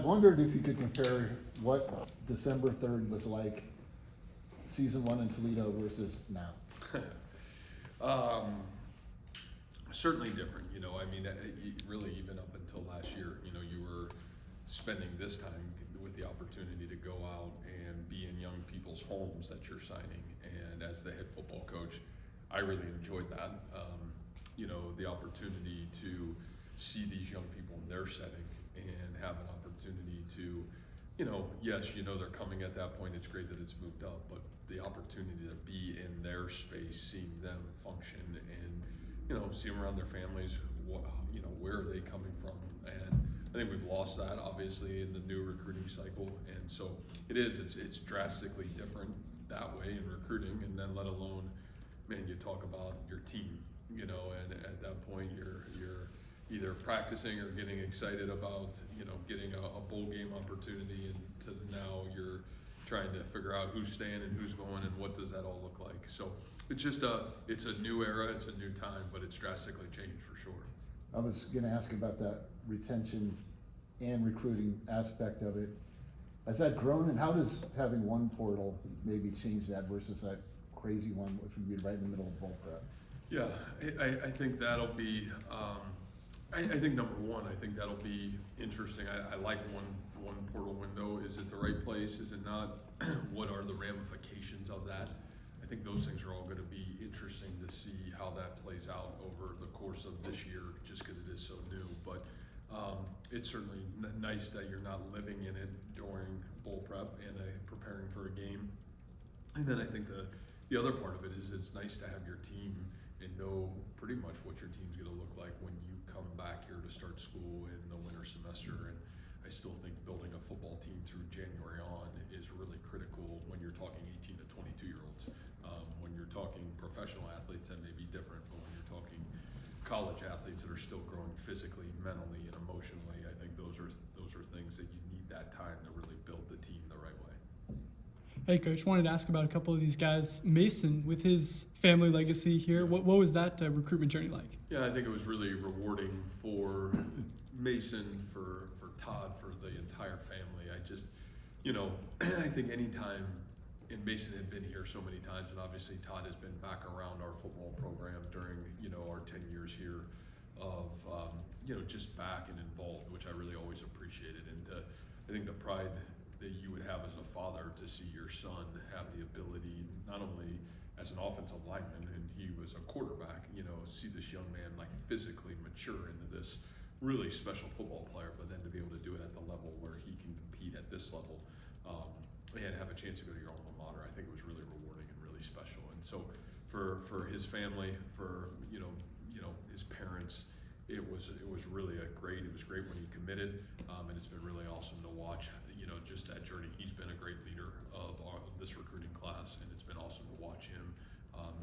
wondered if you could compare what December 3rd was like, season 1 in Toledo versus now. Certainly different, you know. I mean, really, even up until last year, you know, you were spending this time with the opportunity to go out and be in young people's homes that you're signing. And as the head football coach, I really enjoyed that. You know, the opportunity to see these young people in their setting and have an opportunity to, you know, yes, you know, they're coming at that point. It's great that it's moved up, but the opportunity to be in their space, seeing them function and, you know, see them around their families, you know, where are they coming from? And I think we've lost that obviously in the new recruiting cycle. And so it's drastically different that way in recruiting, and then let alone, man, you talk about your team, you know, and at that point you're either practicing or getting excited about, you know, getting a bowl game opportunity, and to now you're trying to figure out who's staying and who's going and what does that all look like. So it's just it's a new era, it's a new time, but it's drastically changed for sure. I was gonna ask about that retention and recruiting aspect of it. Has that grown, and how does having one portal maybe change that versus that crazy one, which would be right in the middle of bowl prep? Yeah, I think that'll be, I think number one, I think that'll be interesting. I like one portal window. Is it the right place? Is it not? What are the ramifications of that? I think those things are all going to be interesting to see how that plays out over the course of this year, just because it is so new. But it's certainly nice that you're not living in it during bowl prep and preparing for a game. And then I think the other part of it is it's nice to have your team and know pretty much what your team's going to look like when you come back here to start school in the winter semester. And I still think building a football team through January on is really critical when you're talking 18 to 22 year olds. When you're talking professional athletes, that may be different, but when you're talking college athletes that are still growing physically, mentally, and emotionally, I think those are things that you need that time to really build the team the right way. Hey, Coach, wanted to ask about a couple of these guys. Mason, with his family legacy here, what was that recruitment journey like? Yeah, I think it was really rewarding for Mason, for Todd, for the entire family. I just, you know, I think anytime, and Mason had been here so many times, and obviously Todd has been back around our football program during, you know, our 10 years here of, you know, just back and involved, which I really always appreciated. And I think the pride that you would have as a father to see your son have the ability, not only as an offensive lineman, and he was a quarterback, you know, see this young man like physically mature into this really special football player, but then to be able to do it at the level where he can compete at this level, and have a chance to go to your alma mater, I think it was really rewarding and really special. And so for his family, for you know his parents, it was really it was great when he committed, and it's been really awesome to watch, you know, just that journey. He's been a great leader of this recruiting class, and it's been awesome to watch him,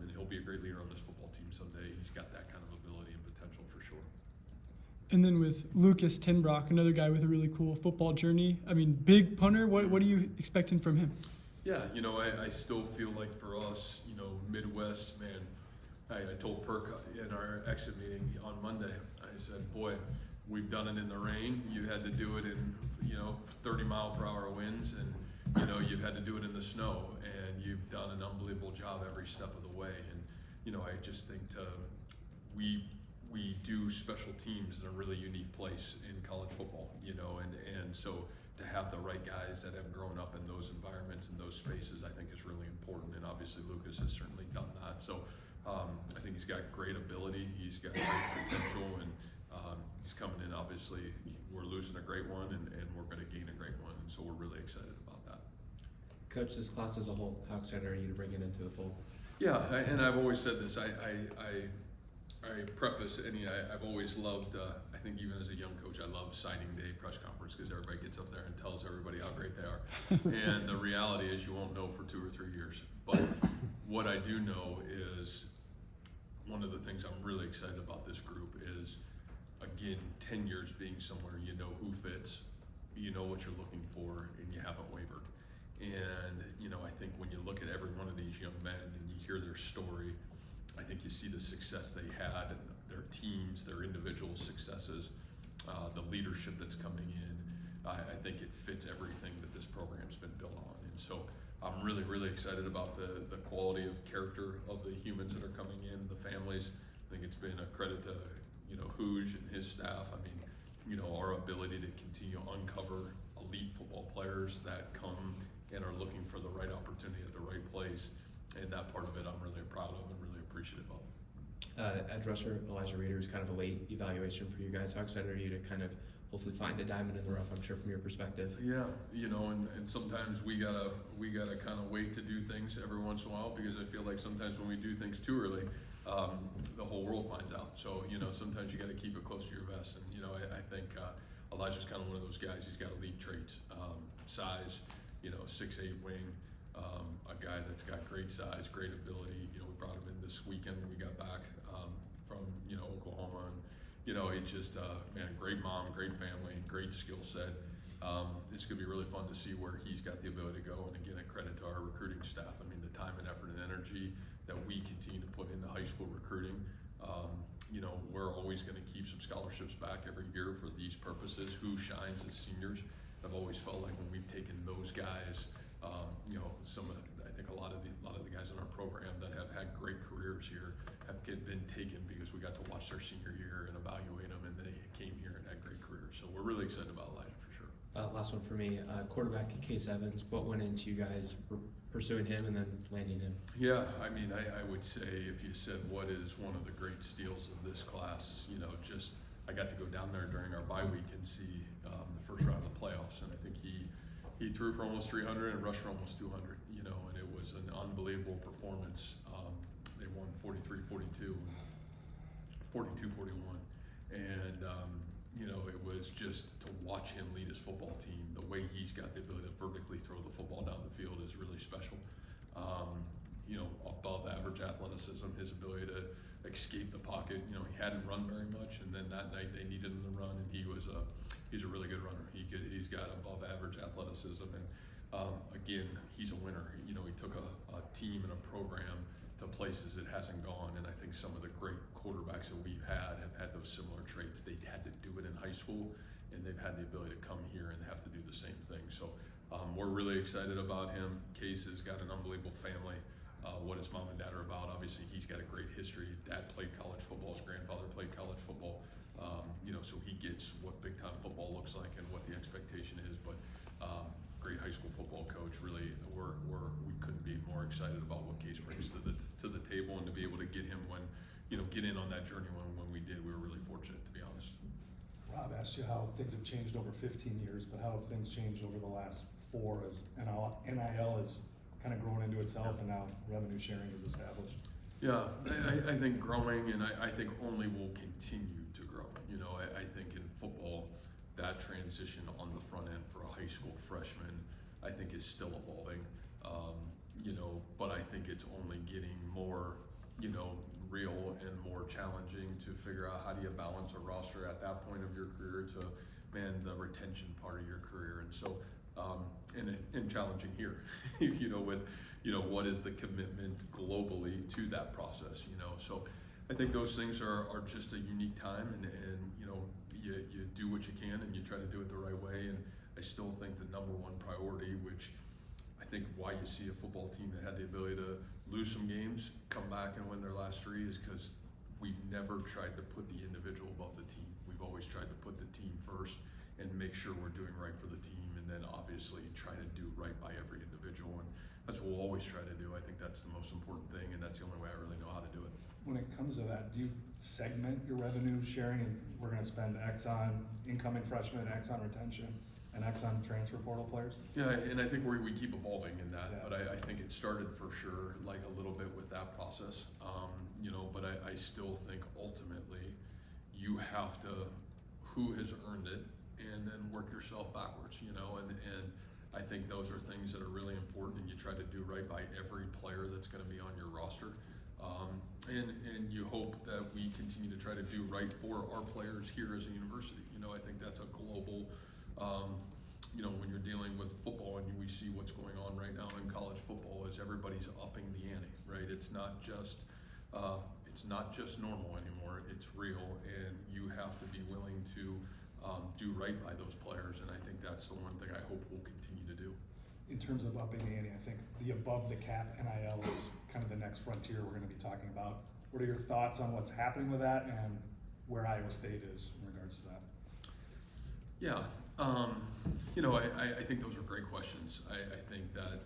and he'll be a great leader on this football team someday. He's got that kind of ability and potential for sure. And then with Lucas Tenbrock, another guy with a really cool football journey. I mean, big punter. What are you expecting from him? Yeah, you know, I still feel like for us, you know, Midwest, man, I told Perk in our exit meeting on Monday, I said, boy, we've done it in the rain. You had to do it in, you know, 30-mile-per-hour winds, and, you know, you've had to do it in the snow, and you've done an unbelievable job every step of the way. And, you know, I just think we do special teams in a really unique place in college football, you know, and so to have the right guys that have grown up in those environments and those spaces, I think is really important. And obviously Lucas has certainly done that. So I think he's got great ability, he's got great potential, and he's coming in. Obviously we're losing a great one, and we're going to gain a great one, and so we're really excited about that. Coach, this class as a whole, how excited are you to bring it into the fold? Yeah, and I've always said this, I preface I've always loved, I think even as a young coach, I love signing day press conference, because everybody gets up there and tells everybody how great they are. And the reality is you won't know for 2 or 3 years. But what I do know is one of the things I'm really excited about this group is, again, 10 years being somewhere, you know who fits, you know what you're looking for, and you haven't wavered. And, you know, I think when you look at every one of these young men and you hear their story, I think you see the success they had and their teams, their individual successes, the leadership that's coming in. I think it fits everything that this program's been built on. And so I'm really, really excited about the quality of character of the humans that are coming in, the families. I think it's been a credit to, Hooj and his staff. I mean, our ability to continue to uncover elite football players that come and are looking for the right opportunity at the right place. And that part of it I'm really proud of and really appreciative of. Edge rusher Elijah Reader is kind of a late evaluation for you guys. How excited are you to kind of hopefully find a diamond in the rough, I'm sure, from your perspective? Yeah, and sometimes we gotta kind of wait to do things every once in a while, because I feel like sometimes when we do things too early, the whole world finds out. So, sometimes you gotta keep it close to your vest. And, I think Elijah's kind of one of those guys. He's got elite traits, size, 6'8" wing, a guy that's got great size, great ability. We brought him in this weekend when we got back from, Oklahoma. And, it's just, great mom, great family, great skill set. It's gonna be really fun to see where he's got the ability to go. And again, a credit to our recruiting staff. I mean, the time and effort and energy that we continue to put into high school recruiting. We're always gonna keep some scholarships back every year for these purposes. Who shines as seniors? I've always felt like when we've taken those guys, I think a lot of the guys in our program that have had great careers here have been taken because we got to watch their senior year and evaluate them, and they came here and had great careers. So we're really excited about Elijah for sure. Last one for me, quarterback Case Evans. What went into you guys pursuing him and then landing him? Yeah, I mean, I would say if you said what is one of the great steals of this class, I got to go down there during our bye week and see the first round of the playoffs, and I think he threw for almost 300 and rushed for almost 200, and it was an unbelievable performance. They won 43-42, 42-41, and it was just to watch him lead his football team. The way he's got the ability to vertically throw the football down the field is really special. Above average athleticism, his ability to escape the pocket. He hadn't run very much, and then that night they needed him to run, and he's a really good runner. He's got above average athleticism, and again, he's a winner. He took a team and a program to places it hasn't gone, and I think some of the great quarterbacks that we've had have had those similar traits. They had to do it in high school, and they've had the ability to come here and have to do the same thing. So we're really excited about him. Case has got an unbelievable family. What his mom and dad are about. Obviously, he's got a great history. Dad played college football. His grandfather played college football. So he gets what big time football looks like and what the expectation is. But great high school football coach. Really, we couldn't be more excited about what Case brings to the table, and to be able to get him get in on that journey when we did. We were really fortunate, to be honest. Rob asked you how things have changed over 15 years, but how have things changed over the last 4 as NIL has kind of grown into itself, and now revenue sharing is established? Yeah, I think growing, and I think only will continue to grow. I think in football, that transition on the front end for a high school freshman, I think is still evolving. But I think it's only getting more, real and more challenging to figure out how do you balance a roster at that point of your career to, the retention part of your career. And so, and challenging here, with, what is the commitment globally to that process, So I think those things are just a unique time, and you do what you can and you try to do it the right way. And I still think the number one priority, which I think why you see a football team that had the ability to lose some games, come back and win their last 3, is because we've never tried to put the individual above the team. We've always tried to put the team first and make sure we're doing right for the team, and then obviously try to do right by every individual. And that's what we'll always try to do. I think that's the most important thing, and that's the only way I really know how to do it. When it comes to that, do you segment your revenue sharing, and we're going to spend X on incoming freshmen, X on retention, and X on transfer portal players? Yeah, and I think we keep evolving in that, Yeah. but I think it started for sure like a little bit with that process, but I still think ultimately you have to, who has earned it, and then work yourself backwards, and I think those are things that are really important, and you try to do right by every player that's going to be on your roster. And you hope that we continue to try to do right for our players here as a university. I think that's a global, when you're dealing with football and we see what's going on right now in college football, is everybody's upping the ante, right? It's not just normal anymore. It's real, and you have to be willing to do right by those players, and I think that's the one thing I hope we'll continue to do. In terms of upping the ante, I think the above the cap NIL is kind of the next frontier we're gonna be talking about. What are your thoughts on what's happening with that and where Iowa State is in regards to that? Yeah, I think those are great questions. I think that,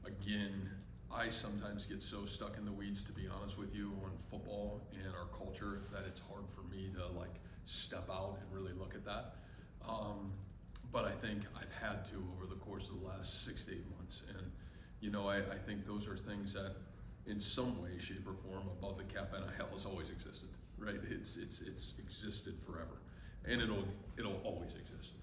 again, I sometimes get so stuck in the weeds, to be honest with you, on football and our culture that it's hard for me to step out and really look at that. But I think I've had to over the course of the last 6 to 8 months. And, I think those are things that in some way, shape or form above the cap NIL has always existed, right? It's existed forever, and it'll always exist.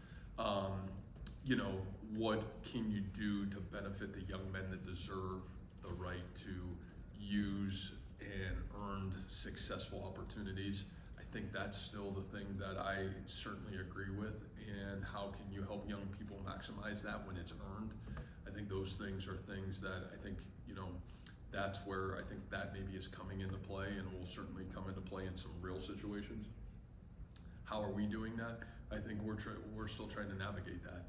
What can you do to benefit the young men that deserve the right to use and earned successful opportunities? I think that's still the thing that I certainly agree with. And how can you help young people maximize that when it's earned? I think those things are things that I think, that's where I think that maybe is coming into play and will certainly come into play in some real situations. How are we doing that? I think we're still trying to navigate that.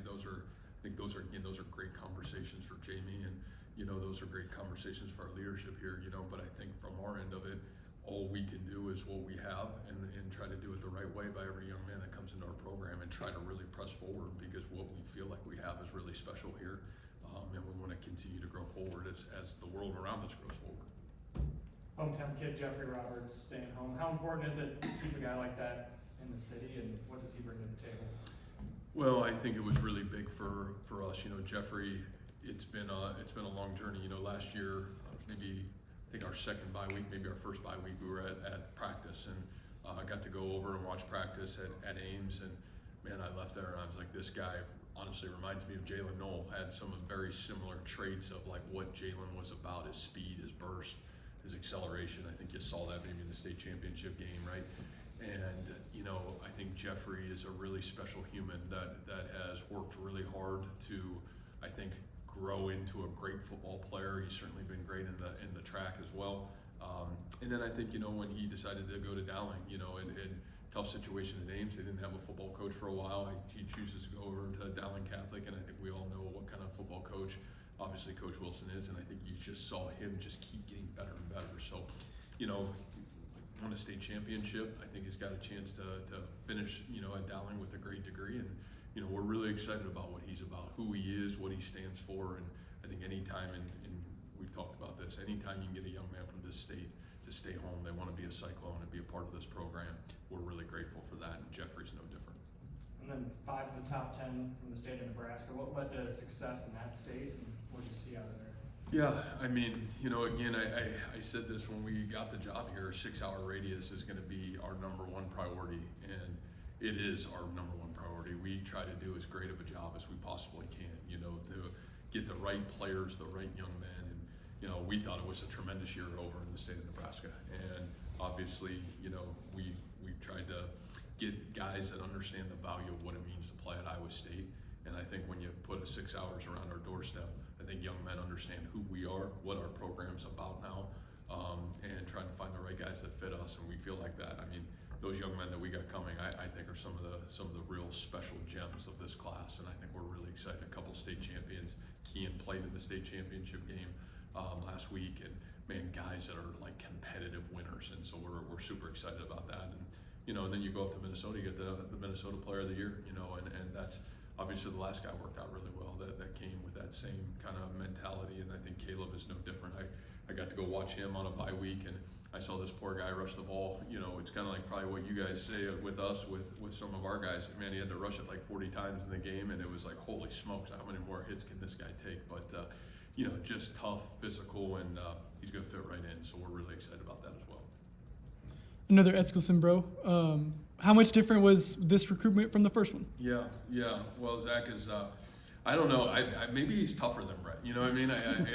Those are great conversations for Jamie, and those are great conversations for our leadership here. But I think from our end of it, all we can do is what we have and try to do it the right way by every young man that comes into our program, and try to really press forward, because what we feel like we have is really special here, and we want to continue to grow forward as the world around us grows forward. Hometown kid Jeffrey Roberts staying home. How important is it to keep a guy like that in the city, and what does he bring to the table? Well, I think it was really big for us. Jeffrey, it's been a long journey. Last year, maybe I think our second bye week, maybe our first bye week, we were at practice, and I got to go over and watch practice at Ames, and man, I left there and I was like, this guy honestly reminds me of Jalen Knoll. Had some very similar traits of what Jalen was about: his speed, his burst, his acceleration. I think you saw that maybe in the state championship game, right? And I think Jeffrey is a really special human that has worked really hard to, I think, grow into a great football player. He's certainly been great in the track as well. And then I think when he decided to go to Dowling, in tough situation at Ames, they didn't have a football coach for a while. He chooses to go over to Dowling Catholic, and I think we all know what kind of football coach obviously Coach Wilson is, and I think you just saw him just keep getting better and better. So, won a state championship. I think he's got a chance to finish, at Dowling with a great degree, and we're really excited about what he's about, who he is, what he stands for, and I think anytime, and we've talked about this, anytime you can get a young man from this state to stay home, they want to be a Cyclone and be a part of this program. We're really grateful for that, and Jeffrey's no different. And then 5 of the top 10 from the state of Nebraska. What led to success in that state, and what did you see out of there? Yeah, I mean, again, I said this when we got the job here, 6-hour radius is going to be our #1 priority, and it is our #1 priority. We try to do as great of a job as we possibly can, to get the right players, the right young men, and, we thought it was a tremendous year over in the state of Nebraska, and obviously, we've tried to get guys that understand the value of what it means to play at Iowa State, and I think when you put 6 hours around our doorstep, I think young men understand who we are, what our program's about now, and trying to find the right guys that fit us, and we feel like that. I mean, those young men that we got coming, I think are some of the real special gems of this class, and I think we're really excited. A couple state champions. Kean played in the state championship game last week, and man, guys that are competitive winners, and so we're super excited about that. And then you go up to Minnesota, you get the Minnesota Player of the Year, and that's obviously the last guy worked out really well. That came with that same kind of mentality, and I think Caleb is no different. I got to go watch him on a bye week, and I saw this poor guy rush the ball. It's kind of like probably what you guys say with us, with some of our guys. Man, he had to rush it 40 times in the game, and it was like, holy smokes, how many more hits can this guy take? But, just tough, physical, and he's going to fit right in. So we're really excited about that as well. Another Eskilson bro. How much different was this recruitment from the first one? Yeah. Well, Zach is, I don't know. Maybe he's tougher than Brett. You know what I mean?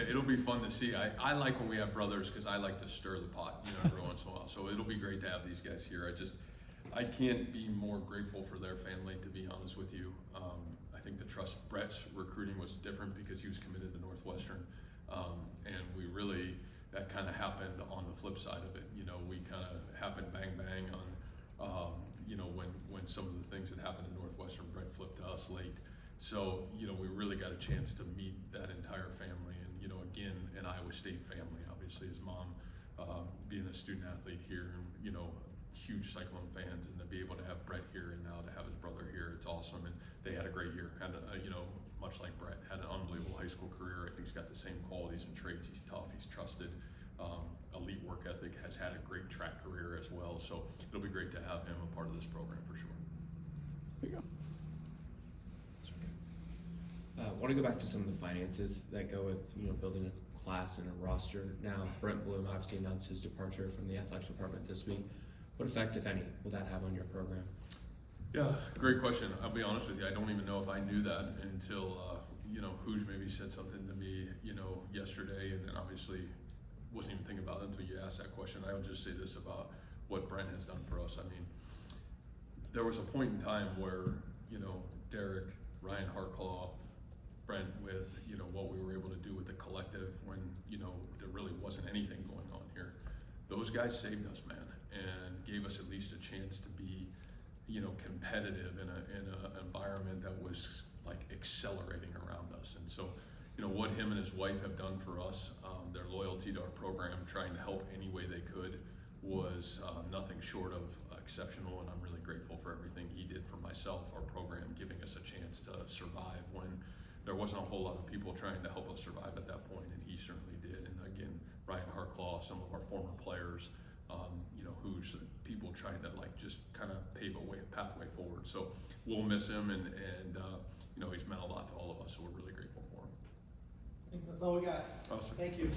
It'll be fun to see. I like when we have brothers because I like to stir the pot, every once in a while. So it'll be great to have these guys here. I can't be more grateful for their family, to be honest with you. I think the trust. Brett's recruiting was different because he was committed to Northwestern, and we really, that kind of happened on the flip side of it. We kind of happened bang on you know, when some of the things that happened in Northwestern, Brett flipped to us late. So, you know, we really got a chance to meet that entire family, and, you know, again, an Iowa State family, obviously his mom, being a student athlete here, and, you know, huge Cyclone fans, and to be able to have Brett here and now to have his brother here, it's awesome. And they had a great year, had you know, much like Brett, had an unbelievable high school career. I think he's got the same qualities and traits. He's tough, he's trusted, elite work ethic, has had a great track career as well. So it'll be great to have him a part of this program for sure. There you go. Want to go back to some of the finances that go with, you know, building a class and a roster. Now, Brent Bloom obviously announced his departure from the athletic department this week. What effect, if any, will that have on your program? Yeah, great question. I'll be honest with you, I don't even know if I knew that until, you know, Hooj maybe said something to me, you know, yesterday, and then obviously wasn't even thinking about it until you asked that question. I would just say this about what Brent has done for us. I mean, there was a point in time where, you know, Derek, Ryan Hartclaw, Brent, with, you know, what we were able to do with the collective when, you know, there really wasn't anything going on here. Those guys saved us, man, and gave us at least a chance to be, you know, competitive in an environment that was like accelerating around us. And so, you know, what him and his wife have done for us, their loyalty to our program, trying to help any way they could, was nothing short of exceptional. And I'm really grateful for everything he did for myself, our program, giving us a chance to survive when there wasn't a whole lot of people trying to help us survive at that point, and he certainly did. And again, Ryan Hartclaw, some of our former players, you know, who's people trying to like just kind of pave a pathway forward. So we'll miss him, and you know, he's meant a lot to all of us. So we're really grateful for him. I think that's all we got. Awesome. Thank you. Thank you.